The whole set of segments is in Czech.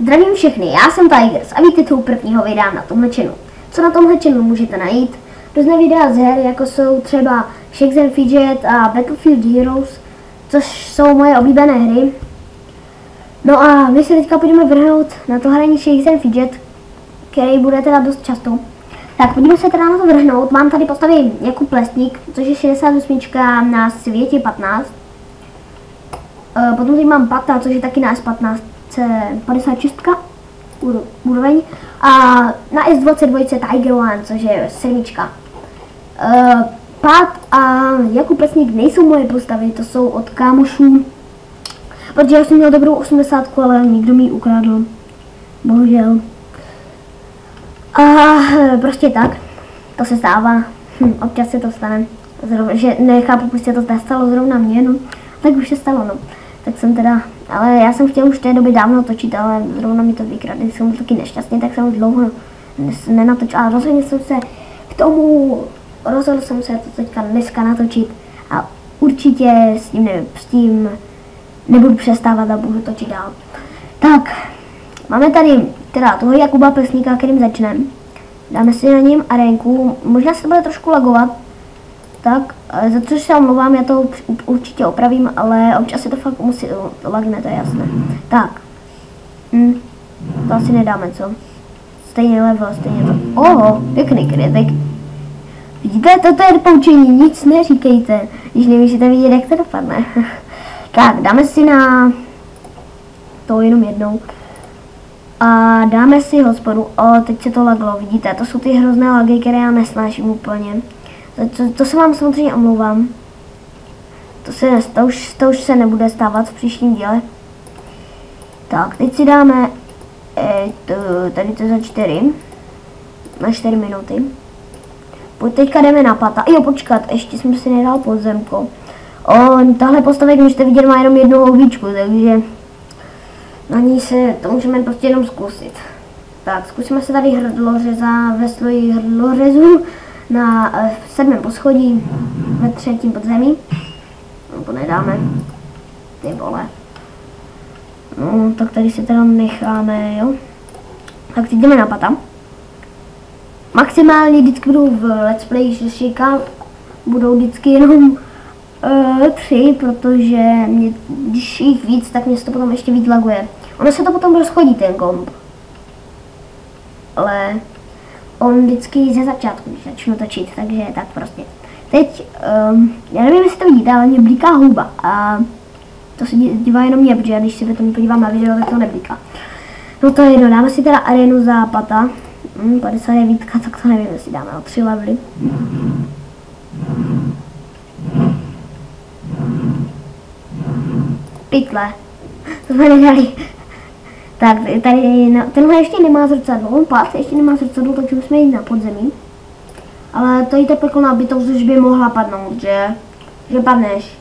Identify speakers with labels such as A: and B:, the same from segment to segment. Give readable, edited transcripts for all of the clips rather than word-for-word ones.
A: Zdravím všechny, já jsem Tigers a vítejte u prvního videa na tomhle channelu. Co na tomhle channelu můžete najít? Různé videa z her, jako jsou třeba Shakes and Fidget a Battlefield Heroes, což jsou moje oblíbené hry. No a my se teďka půjdeme vrhnout na to hraní Shakes and Fidget, který bude teda dost často. Tak pojďme se teda na to vrhnout. Mám tady postavit jako plesník, což je 68 na světě 15. Potom tady mám Pata, což je taky na S15 56 úroveň. A na S22 Tiger One, což je 7. Pat a jako plesník nejsou moje postavy, to jsou od kámošů. Protože já jsem měl dobrou 80, ale někdo mi ji ukradl. Bohužel. A prostě tak. To se stává. Občas se to stane. Že nechápu, proč se to stalo zrovna mně, no. Tak už se stalo, no. Tak jsem teda, ale já jsem chtěl už té doby dávno točit, ale zrovna mi to vykradli, jsem taky nešťastný, tak jsem už dlouho nenatočil. A rozhodně jsem se k tomu, rozhodl jsem se to teďka dneska natočit a určitě s tím nebudu přestávat a budu točit dál. Tak, máme tady teda toho Jakuba Plesníka, kterým začneme. Dáme si na něm arénku, možná se to bude trošku lagovat. Tak, za což se omlouvám, já to určitě opravím, ale občas se to fakt musí lagne, to je jasné. Tak, to asi nedáme, co? Stejně level, stejně to. Oho, pěkný kritik. Vidíte, toto je poučení, nic neříkejte, když nemůžete vidět, jak to dopadne. Tak, dáme si na to jenom jednou. A dáme si hospodu. O, teď se to laglo, vidíte, to jsou ty hrozné lagy, které já nesnáším úplně. To se vám samozřejmě omlouvám. To už se nebude stávat v příštím díle. Tak, teď si dáme tady to za 4. Na 4 minuty. Teďka jdeme na Pata. Jo, počkat, ještě jsem si nedal podzemko. Tahle postavek můžete vidět, má jenom jednu houbičku, takže na ní se to můžeme prostě jenom zkusit. Tak, zkusíme se tady hrdlořeza ve sloji hrdlořezu na 7. poschodí ve 3. podzemí. No to nedáme. Ty vole. No, tak tady si teda necháme, jo. Tak teď jdeme na Pata. Maximálně vždycky budou v Let's Play Shakea, budou vždycky jenom 3, protože když jich víc, tak mě se to potom ještě víc laguje. Ono se to potom rozchodí ten komp. Ale on vždycky ze začátku, když začnu točit, takže tak prostě. Teď, já nevím, jestli to vidíte, ale mě blíká houba a to se dívá jenom mě, protože když se to podívám na video, tak to neblíká. No to je jedno, dáme si teda arénu za Pata, 59, tak to nevím, jestli dáme o 3 levely. Pytle, to jsme nedali. Tak, tady, tenhle ještě nemá zrcadlo, Pat ještě nemá zrcadlo, takže musíme jít na podzemí. Ale to je ta peklná bytost, už by mohla padnout, že padneš.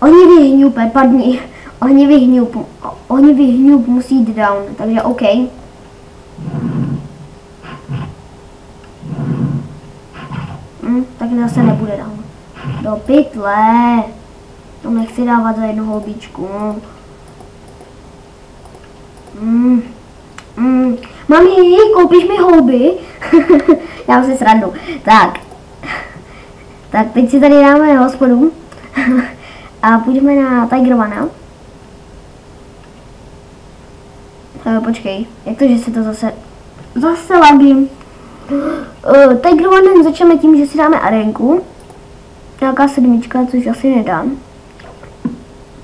A: Ohnivý hňupe, padni. Ohnivý hňup musí jít down, takže OK. Tak zase nebude down. Do pytle. To nechci dávat za jednu houbičku. Mami, koupíš mi houby? Já si srandu. Tak, teď si tady dáme hospodu. A půjdeme na Tiger One. Počkej, jak to, že se to zase lagím. Tiger One začneme tím, že si dáme arénku. Nějaká 7, což asi nedám.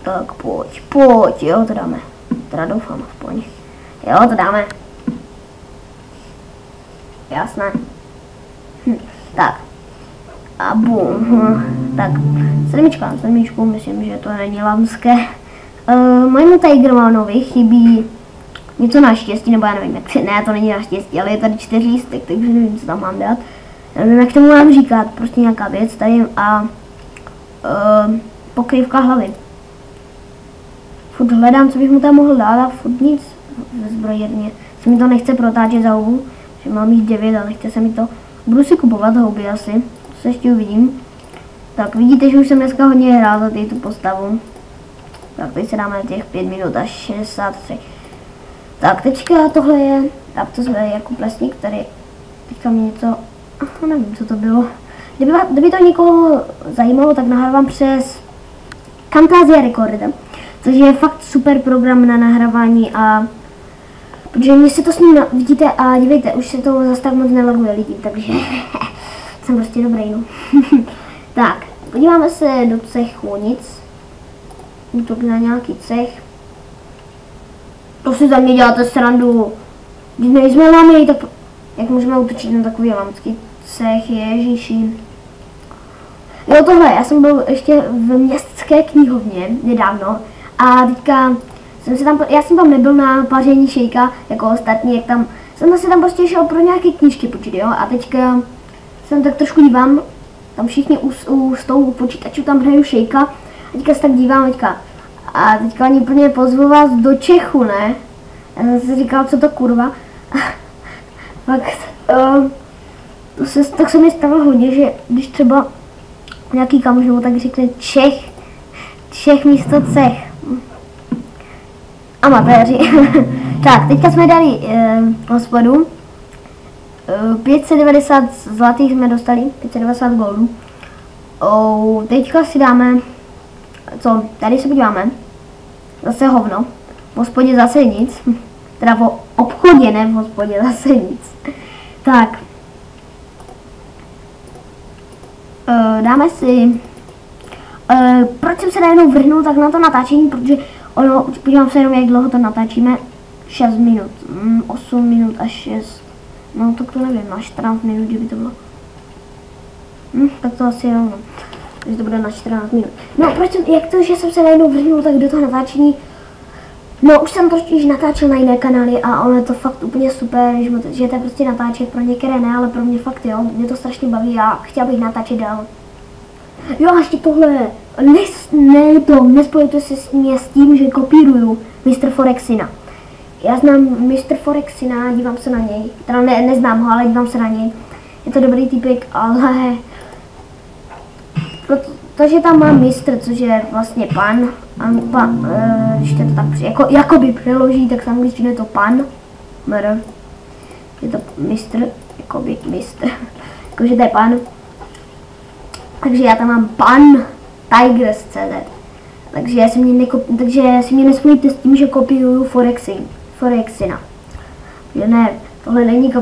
A: Tak pojď, jo, to dáme. Teda doufám aspoň. Jo, to dáme. Jasné. Tak. A bum. Tak, 7, myslím, že to není lamské. Mému Tiger Oneovi chybí něco naštěstí, nebo já nevím, jak se, ne, to není naštěstí, ale je tady 4 lístek, takže nevím, co tam mám dát. Nevím, jak tomu mám říkat, prostě nějaká věc tady a pokrývka hlavy. Furt hledám, co bych mu tam mohl dát a furt nic ve zbrojírně. Se mi to nechce protáčet za houbu, že mám jich 9 a nechce se mi to. Budu si kupovat houby asi, to se ještě uvidím. Tak vidíte, že už jsem dneska hodně hrál za tu postavu. Tak teď se dáme těch 5 minut až 63. Tak teďka tohle je, tak to jsme jako Plesník, tady teďka mě něco, nevím co to bylo. Kdyby to někoho zajímalo, tak nahrávám přes Camtasia Recorder, což je fakt super program na nahrávání a protože mě se to s ním vidíte a dívejte, už se to zase tak moc nelaguje lidi, takže jsem prostě dobrý, no. Tak, podíváme se do cechu, nic. Útok na nějaký cech. To si za mě děláte srandu. Když nejsme lamy, tak jak můžeme útočit na takový lamský cech, ježiši. Jo tohle, já jsem byl ještě v městské knihovně nedávno a teďka já jsem tam nebyl na paření šejka jako ostatní, jak tam, jsem si tam prostě šel pro nějaké knížky počít, jo, a teďka jsem tak trošku dívám, tam všichni u stolu počítačů tam hraju šejka, a teďka se tak dívám teďka, a teďka oni plně pozvu vás do Čechu, ne? Já jsem si říkal, co to kurva, fakt, tak se mi stalo hodně, že když třeba nějaký kamoš nebo tak řekne Čech místo cech. Amatéři. Tak, teďka jsme dali hospodu. 590 zlatých jsme dostali, 590 goldů. Teďka si dáme, co, tady se podíváme. Zase hovno. V hospodě zase nic. Teda v obchodě, ne v hospodě, zase nic. Tak. Dáme si, proč jsem se najednou vrhnul tak na to natáčení, protože ono, podívám se jenom, jak dlouho to natáčíme, 6 minut, 8 minut až 6, no tak to nevím, na 14 minut, kdyby to bylo, tak to asi jo, no, takže to bude na 14 minut. No proč jsem, jak to, že jsem se najednou vrhnul tak do toho natáčení, no už jsem totiž natáčel na jiné kanály a ono je to fakt úplně super, že to prostě natáčet, pro některé ne, ale pro mě fakt jo, mě to strašně baví a chtěl bych natáčet dál. Jo a ještě tohle, nespojujte se s tím, že kopíruju Mr. Forexina. Já znám Mr. Forexina, dívám se na něj, teda neznám ho, ale dívám se na něj. Je to dobrý týpek, ale protože tam má mistr, což je vlastně pan, když to tak jakoby přeloží, tak s angličtinou je to pan, je to mistr, jakoby mistr, jakože to je pan, takže já tam mám pan Tigers.cz, takže si mě nespojíte s tím, že kopíruju Forexina, že ne, tohle není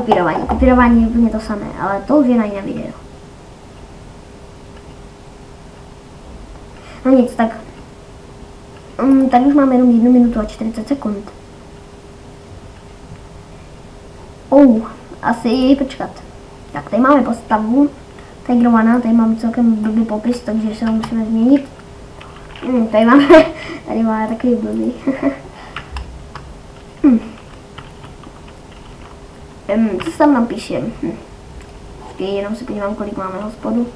A: kopírování je úplně to samé, ale to už je na jiné video. No nic, tak tady už máme jenom 1 minutu a 40 sekund. Asi počkat. Tak tady máme postavu Tigrovaná, tady mám celkem blbý popis, takže se ho musíme změnit. Tady máme takový blbý. Co se tam napíšem? Jenom se podívám, kolik máme hospodu.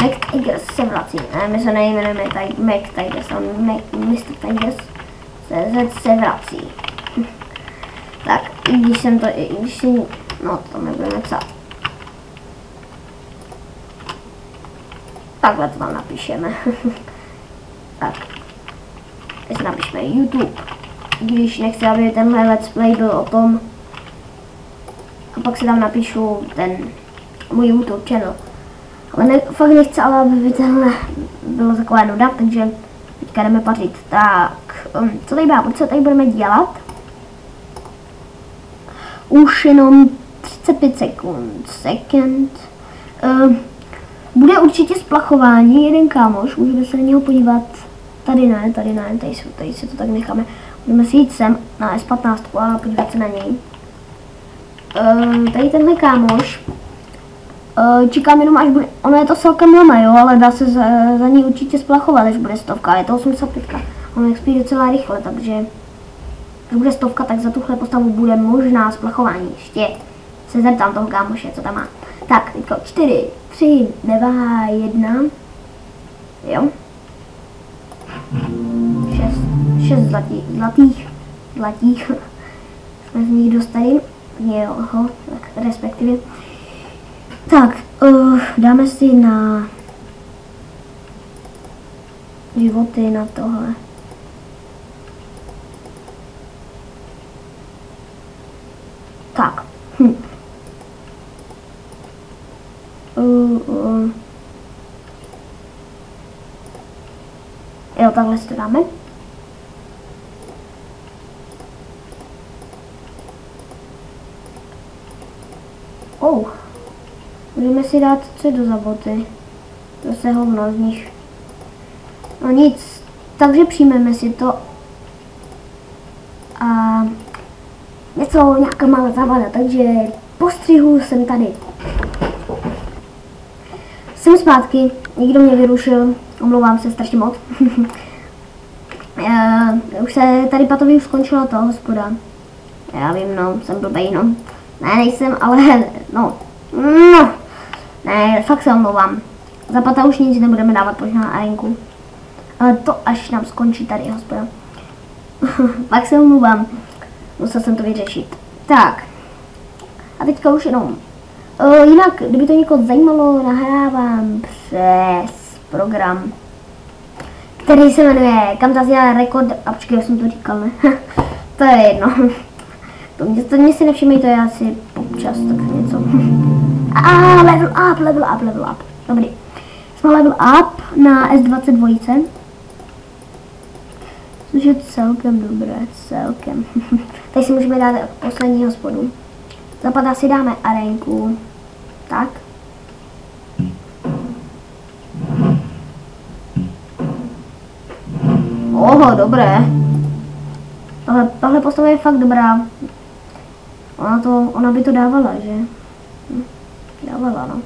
A: Mac Tigers se vrací. My se nejmenujeme Mac Tigers, ale Mr. Tigers se vrací. Tak, i když jsem to, no to nebudeme psát. Takhle to tam napíšeme. Tak. Teď napíšeme YouTube. Když nechci, aby tenhle let's play byl o tom. A pak si tam napíšu ten můj YouTube channel. Ale fakt nechci, ale aby tenhle bylo taková nuda, takže teďka jdeme pařit. Tak, co tady budeme dělat? Už jenom 35 sekund. Bude určitě splachování, jeden kámoš, můžeme se na něho podívat. Tady ne, tady si to tak necháme. Budeme si jít sem na S15 a podívat se na něj. Tady tenhle kámoš. Čekám jenom až bude, ono je to celkem lama, jo, ale dá se za ní určitě splachovat, až bude 100, je to 85. On expí docela rychle, takže až bude 100, tak za tuhle postavu bude možná splachování. Ještě se zeptám toho kámoše, co tam má. Tak, teďko 4, 3, 2, 1, jo. 6 zlatých jsme z nich dostali, jo, tak respektive. Tak, dáme si na životy na tohle. Tak. Jo, takhle si to dáme. Můžeme si dát co do za boty. Zase hovno z nich. No nic, takže přijmeme si to. A něco, nějaká malá závada, takže postřihu jsem tady. Jsem zpátky, někdo mě vyrušil, omlouvám se strašně moc. Už se tady Patovi už skončila ta hospoda. Já vím, no, jsem blbej, no. Ne, nejsem, ale no. Ne, fakt se omlouvám. Za Pata už nic nebudeme dávat možná na arenku. Ale to až nám skončí tady hospoda. Fakt se omlouvám. Musel jsem to vyřešit. Tak. A teďka už jenom. Jinak, kdyby to někoho zajímalo, nahrávám přes program, který se jmenuje Camtasia Record. A počkej, jsem to říkal, ne? To je jedno. To mě si nevšimejte, já si občas tak něco. Level up. Dobrý. Jsme level up na S22. Což je celkem dobré, celkem. Tady si můžeme dát poslední hospodu. Zapadá si dáme arenku. Tak. Oho, dobré. Tohle postava je fakt dobrá. Ona by to dávala, že? Dávala, no.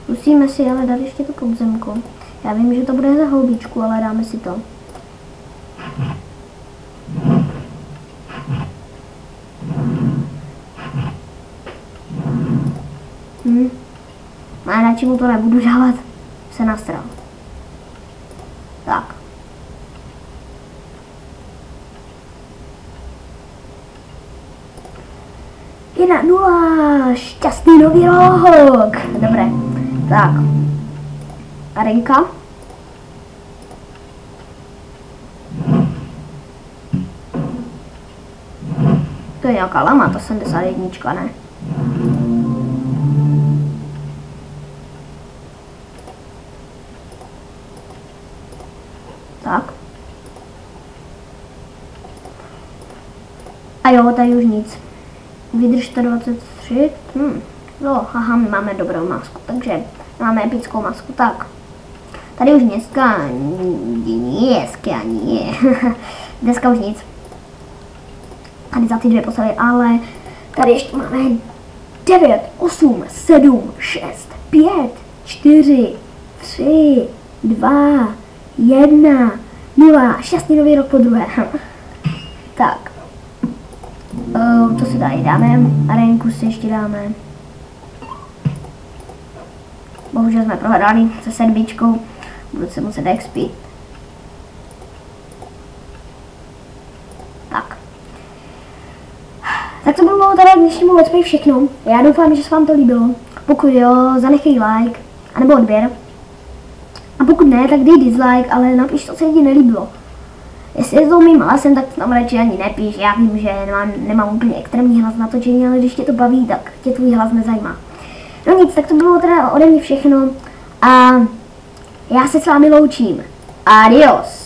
A: Zkusíme si ale dát ještě tu podzemku. Já vím, že to bude za houbičku, ale dáme si to. A radši mu to nebudu dávat. Se nastral. Tak. Jedna nula, šťastný nový rok. Dobré. Tak. Arenka. To je nějaká lama, to 71, ne? Tak. A jo, tady už nic. Vydrž 123. No, haha, my máme dobrou masku, takže máme epickou masku, tak. Tady už dneska dneska už nic. Tady za ty dvě postavy, ale tady ještě máme 9, 8, 7, 6, 5, 4, 3, 2, 1, 0. Šťastný nový rok po druhé. Tak. To si tady dáme. Arenku si ještě dáme. Bohužel jsme prohráli se 7. Budu se muset expit. Tak. Tak to bylo tady k dnešnímu let's play všechno. Já doufám, že se vám to líbilo. Pokud jo, zanechej like, anebo odběr. A pokud ne, tak dej dislike, ale napiš, co se ti nelíbilo. Jestli je to mým hlasem, tak tam radši ani nepíš. Já vím, že nemám úplně extrémní hlas natočení, ale když tě to baví, tak tě tvůj hlas nezajímá. No nic, tak to bylo teda ode mě všechno. A já se s vámi loučím. Adios.